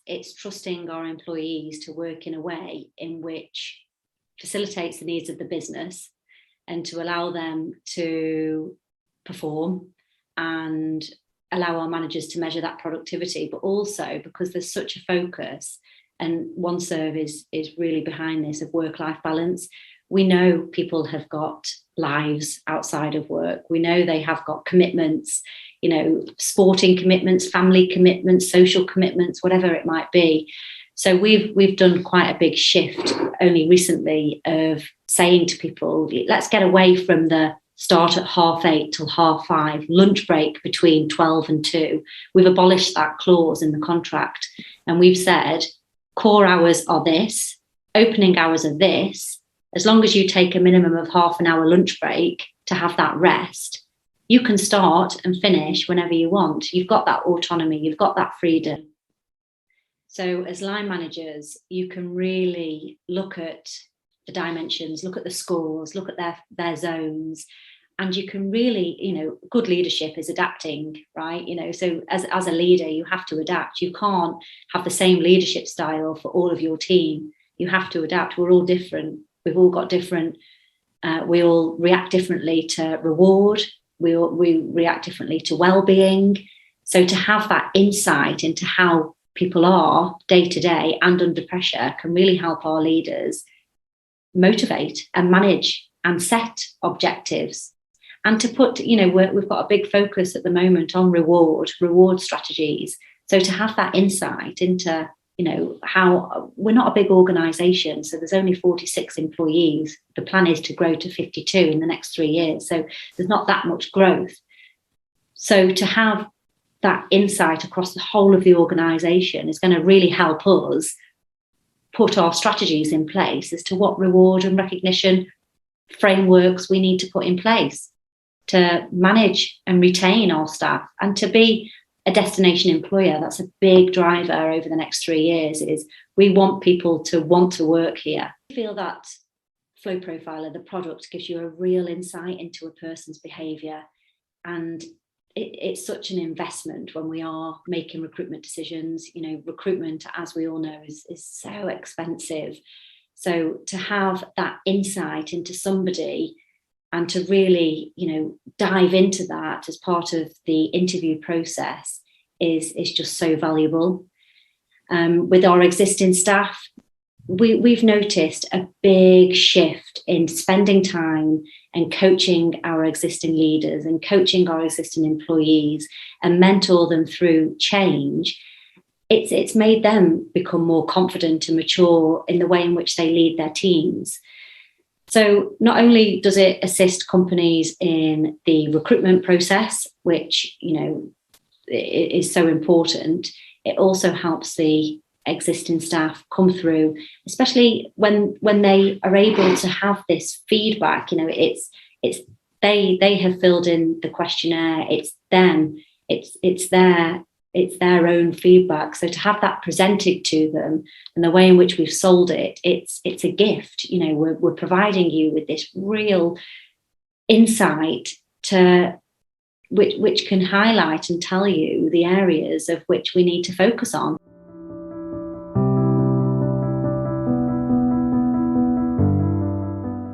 it's trusting our employees to work in a way in which facilitates the needs of the business and to allow them to perform and allow our managers to measure that productivity, but also because there's such a focus, and OneServe is really behind this, of work-life balance. We know people have got lives outside of work. We know they have got commitments, sporting commitments, family commitments, social commitments, whatever it might be. So we've done quite a big shift only recently of saying to people, let's get away from the start at 8:30 till 5:30, lunch break between 12 and 2. We've abolished that clause in the contract. And we've said, core hours are this, opening hours are this. As long as you take a minimum of half an hour lunch break to have that rest, you can start and finish whenever you want. You've got that autonomy, you've got that freedom. So as line managers, you can really look at the dimensions, look at the scores, look at their zones, and you can really, good leadership is adapting, right? So as a leader, you have to adapt. You can't have the same leadership style for all of your team. You have to adapt. We're all different. We've all got different, we all react differently to reward. We react differently to well-being. So to have that insight into how people are day to day and under pressure can really help our leaders motivate and manage and set objectives. And to put, we've got a big focus at the moment on reward strategies. So to have that insight into, how we're not a big organisation, so there's only 46 employees. The plan is to grow to 52 in the next 3 years. So there's not that much growth. So to have that insight across the whole of the organisation is going to really help us put our strategies in place as to what reward and recognition frameworks we need to put in place to manage and retain our staff and to be a destination employer. That's a big driver over the next 3 years, is we want people to want to work here. I feel that flowprofiler, the product, gives you a real insight into a person's behaviour, and it's such an investment when we are making recruitment decisions. Recruitment, as we all know, is so expensive. So to have that insight into somebody and to really, dive into that as part of the interview process is just so valuable. With our existing staff, we've noticed a big shift in spending time and coaching our existing leaders and coaching our existing employees and mentor them through change. It's made them become more confident and mature in the way in which they lead their teams. So not only does it assist companies in the recruitment process, which, is so important, it also helps the existing staff come through, especially when they are able to have this feedback. It's they have filled in the questionnaire. It's them. It's their own feedback. So to have that presented to them and the way in which we've sold it, it's a gift. We're providing you with this real insight to which can highlight and tell you the areas of which we need to focus on.